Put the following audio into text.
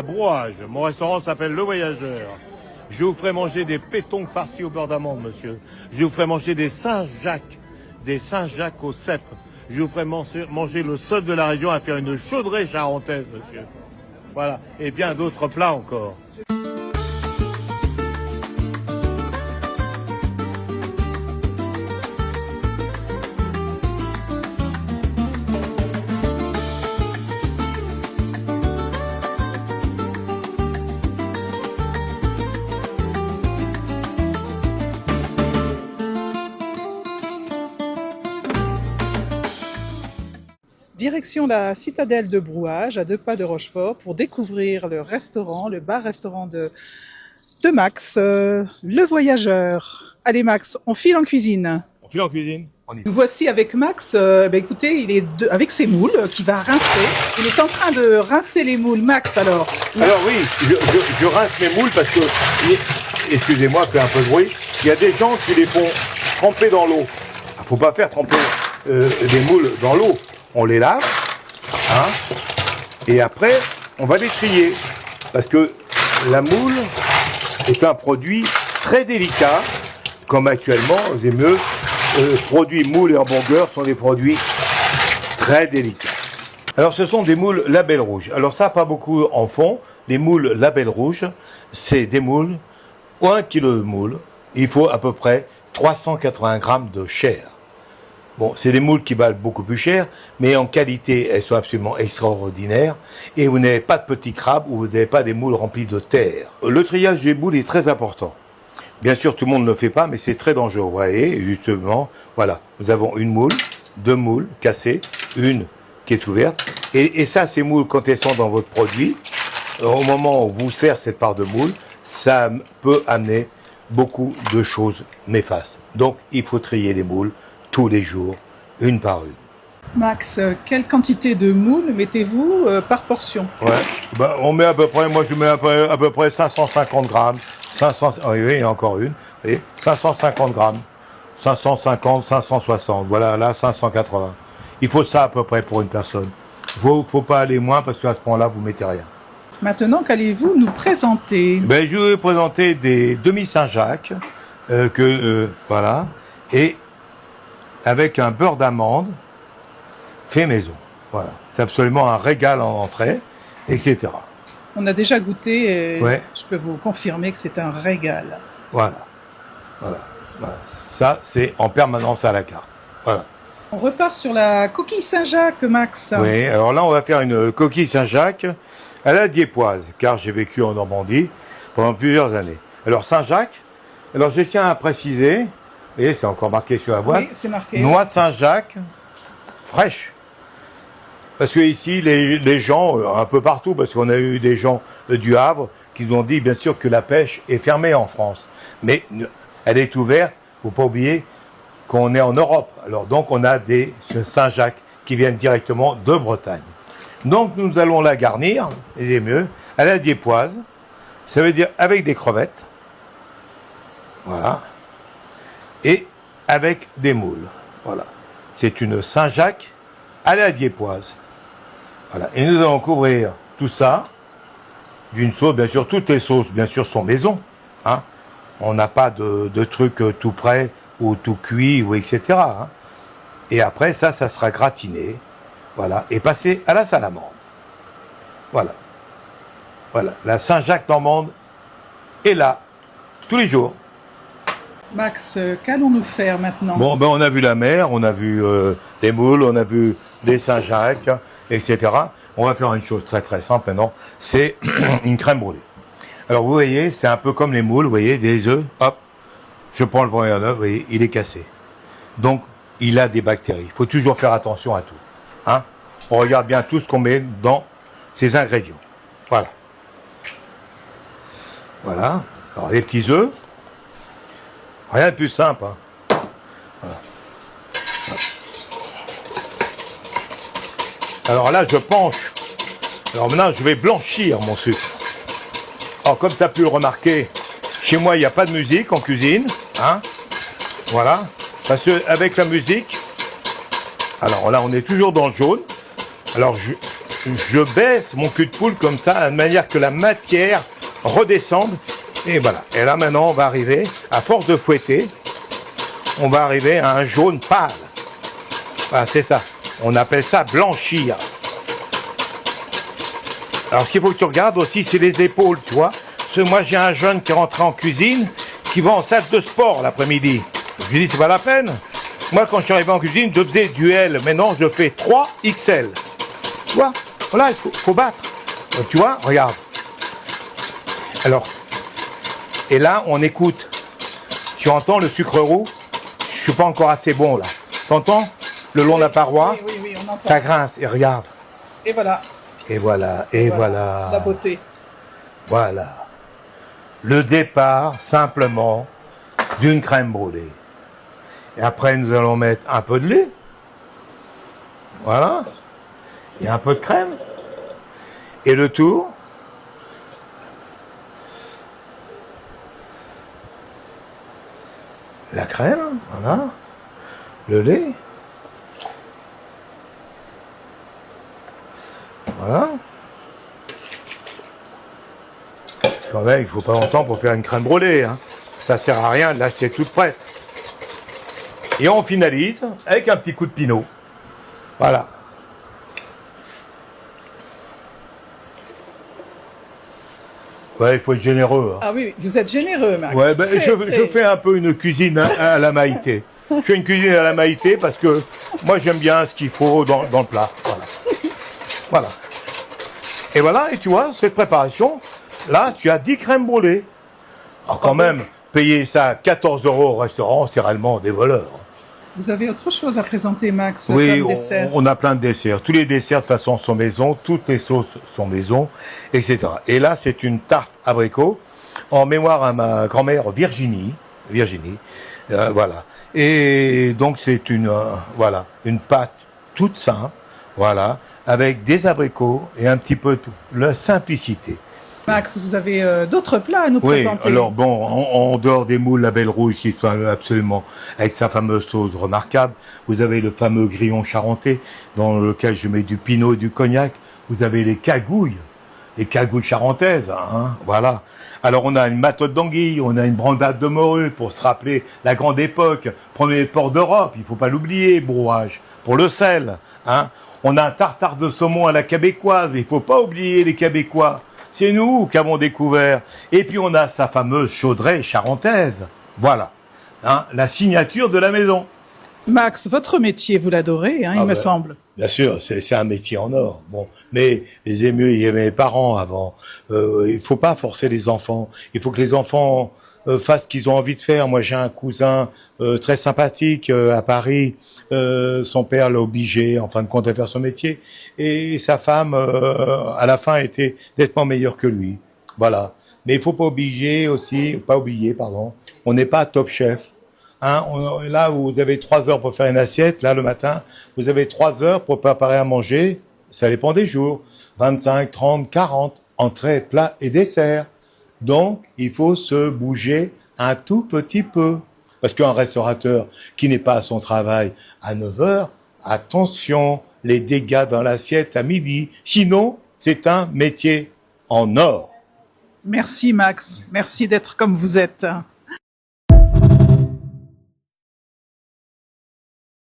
Brouage, mon restaurant s'appelle Le Voyageur. Je vous ferai manger des pétons farcis au beurre d'amande, monsieur. Je vous ferai manger des Saint-Jacques au cèpe. Je vous ferai manger le seul de la région à faire une chaudrée charentaise, monsieur. Voilà, et bien d'autres plats encore. Direction la citadelle de Brouage, à 2 pas de Rochefort, pour découvrir le restaurant, le bar-restaurant de Max, Le Voyageur. Allez Max, on file en cuisine. On file en cuisine, on y va. Nous voici avec Max, écoutez, il est avec ses moules qu'il va rincer. Il est en train de rincer les moules. Max, alors. Alors oui, je rince mes moules parce que, excusez-moi, fait un peu de bruit, il y a des gens qui les font tremper dans l'eau. Il ne faut pas faire tremper les moules dans l'eau. On les lave, hein, et après, on va les trier. Parce que la moule est un produit très délicat, comme actuellement, vous savez mieux, produits moules et hamburgers sont des produits très délicats. Alors, ce sont des moules label rouge. Alors, ça, pas beaucoup en font. Les moules label rouge, c'est des moules, 1 kg de moules, il faut à peu près 380 grammes de chair. Bon, c'est des moules qui valent beaucoup plus cher, mais en qualité, elles sont absolument extraordinaires. Et vous n'avez pas de petits crabes ou vous n'avez pas des moules remplis de terre. Le triage des moules est très important. Bien sûr, tout le monde ne le fait pas, mais c'est très dangereux. Vous voyez, justement, voilà. Nous avons une moule, 2 moules cassées, une qui est ouverte. Et ça, ces moules, quand elles sont dans votre produit, au moment où vous sert cette part de moule, ça peut amener beaucoup de choses néfastes. Donc, il faut trier les moules tous les jours, une par une. Max, quelle quantité de moules mettez-vous par portion? Ouais, ben, on met à peu près, moi je mets à peu près 550 grammes. 500, oui, il y a encore une. Vous voyez, 550 grammes. 550, 560. Voilà, là, 580. Il faut ça à peu près pour une personne. Faut pas aller moins parce qu'à ce point-là, vous mettez rien. Maintenant, qu'allez-vous nous présenter? Ben, je vais vous présenter des demi-Saint-Jacques, voilà, et avec un beurre d'amande fait maison. Voilà, c'est absolument un régal en entrée, etc. On a déjà goûté et ouais. Je peux vous confirmer que c'est un régal. Voilà, voilà, voilà. Ça, c'est en permanence à la carte. Voilà. On repart sur la coquille Saint-Jacques, Max. Oui, alors là, on va faire une coquille Saint-Jacques à la Diepoise, car j'ai vécu en Normandie pendant plusieurs années. Alors, Saint-Jacques, alors je tiens à préciser, et c'est encore marqué sur la boîte, oui, c'est marqué. Noix de Saint-Jacques fraîche. Parce que ici, les gens, un peu partout, parce qu'on a eu des gens du Havre qui nous ont dit, bien sûr, que la pêche est fermée en France. Mais elle est ouverte, il ne faut pas oublier qu'on est en Europe. Alors donc, on a des Saint-Jacques qui viennent directement de Bretagne. Donc, nous allons la garnir, et c'est mieux, à la Diepoise. Ça veut dire avec des crevettes. Voilà. Et avec des moules. Voilà. C'est une Saint-Jacques à la Diepoise. Voilà. Et nous allons couvrir tout ça d'une sauce. Bien sûr, toutes les sauces, bien sûr, sont maison. Hein. On n'a pas de trucs tout prêt ou tout cuit, ou etc. Hein. Et après, ça sera gratiné. Voilà. Et passé à la salamande. Voilà. Voilà. La Saint-Jacques normande est là, tous les jours. Max, qu'allons-nous faire maintenant? Bon, ben on a vu la mer, on a vu les moules, on a vu les Saint-Jacques, etc. On va faire une chose très très simple maintenant, c'est une crème brûlée. Alors vous voyez, c'est un peu comme les moules, vous voyez, des œufs, hop, je prends le premier œuf, vous voyez, il est cassé. Donc, il a des bactéries. Il faut toujours faire attention à tout. Hein. On regarde bien tout ce qu'on met dans ces ingrédients. Voilà. Voilà. Alors, les petits œufs. Rien de plus simple. Hein. Voilà. Alors là, je penche. Alors maintenant, je vais blanchir mon sucre. Alors, comme tu as pu le remarquer, chez moi, il n'y a pas de musique en cuisine. Hein. Voilà. Parce qu'avec la musique, alors là, on est toujours dans le jaune. Alors, je baisse mon cul de poule comme ça, de manière que la matière redescende. Et voilà. Et là maintenant, on va arriver, à force de fouetter, on va arriver à un jaune pâle. Voilà, c'est ça. On appelle ça blanchir. Alors ce qu'il faut que tu regardes aussi, c'est les épaules, tu vois. Parce que moi, j'ai un jeune qui est rentré en cuisine, qui va en salle de sport l'après-midi. Je lui dis, c'est pas la peine. Moi, quand je suis arrivé en cuisine, je faisais du L. Maintenant, je fais 3 XL. Tu vois? Voilà, il faut battre. Donc, tu vois, regarde. Alors, et là, on écoute. Tu entends le sucre roux? Je suis pas encore assez bon, là. T'entends? Le long de la paroi? Oui, on entend. Ça grince. Et regarde. Et voilà. Et voilà, et voilà. La beauté. Voilà. Le départ, simplement, d'une crème brûlée. Et après, nous allons mettre un peu de lait. Voilà. Et un peu de crème. Et le tour. La crème, voilà. Le lait. Voilà. Quand même, il faut pas longtemps pour faire une crème brûlée. Hein. Ça sert à rien de l'acheter toute prête. Et on finalise avec un petit coup de pinot. Voilà. Ouais, il faut être généreux. Hein. Ah oui, vous êtes généreux, Max. Ouais, ben, je fais un peu une cuisine à la Maïté. Je fais une cuisine à la Maïté parce que moi j'aime bien ce qu'il faut dans le plat. Voilà. Voilà. Et voilà, et tu vois, cette préparation, là, tu as 10 crèmes brûlées. Alors quand même, payer ça 14 € au restaurant, c'est réellement des voleurs. Vous avez autre chose à présenter, Max, Oui, comme dessert? on a plein de desserts. Tous les desserts de façon sont maison, toutes les sauces sont maison, etc. Et là, c'est une tarte abricot en mémoire à ma grand-mère Virginie, voilà. Et donc c'est voilà, une pâte toute simple, voilà, avec des abricots et un petit peu tout. La simplicité. Max, vous avez d'autres plats à nous présenter? Oui, alors bon, en dehors des moules La Belle Rouge qui sont absolument avec sa fameuse sauce remarquable, vous avez le fameux grillon charentais dans lequel je mets du pinot et du cognac. Vous avez les cagouilles charentaises, hein, voilà. Alors on a une matotte d'anguille, on a une brandade de morue pour se rappeler la grande époque, premier port d'Europe, il faut pas l'oublier, Brouage, pour le sel, hein. On a un tartare de saumon à la québécoise, il faut pas oublier les Québécois. C'est nous qui avons découvert. Et puis on a sa fameuse chaudrée charentaise. Voilà, hein, la signature de la maison. Max, votre métier, vous l'adorez, hein, il me semble. Bien sûr, c'est un métier en or. Bon, mais les émus, il y avait mes parents avant. Il faut pas forcer les enfants. Il faut que les enfants fassent ce qu'ils ont envie de faire. Moi, j'ai un cousin très sympathique à Paris. Son père l'a obligé, en fin de compte, à faire son métier. Et sa femme, à la fin, était nettement meilleure que lui. Voilà. Mais il faut pas oublier, pardon. On n'est pas top chef. Hein, là, vous avez 3 heures pour faire une assiette. Là, le matin, vous avez 3 heures pour préparer à manger. Ça dépend des jours. 25, 30, 40. Entrée, plat et dessert. Donc, il faut se bouger un tout petit peu. Parce qu'un restaurateur qui n'est pas à son travail à 9 heures, attention, les dégâts dans l'assiette à midi. Sinon, c'est un métier en or. Merci, Max. Merci d'être comme vous êtes.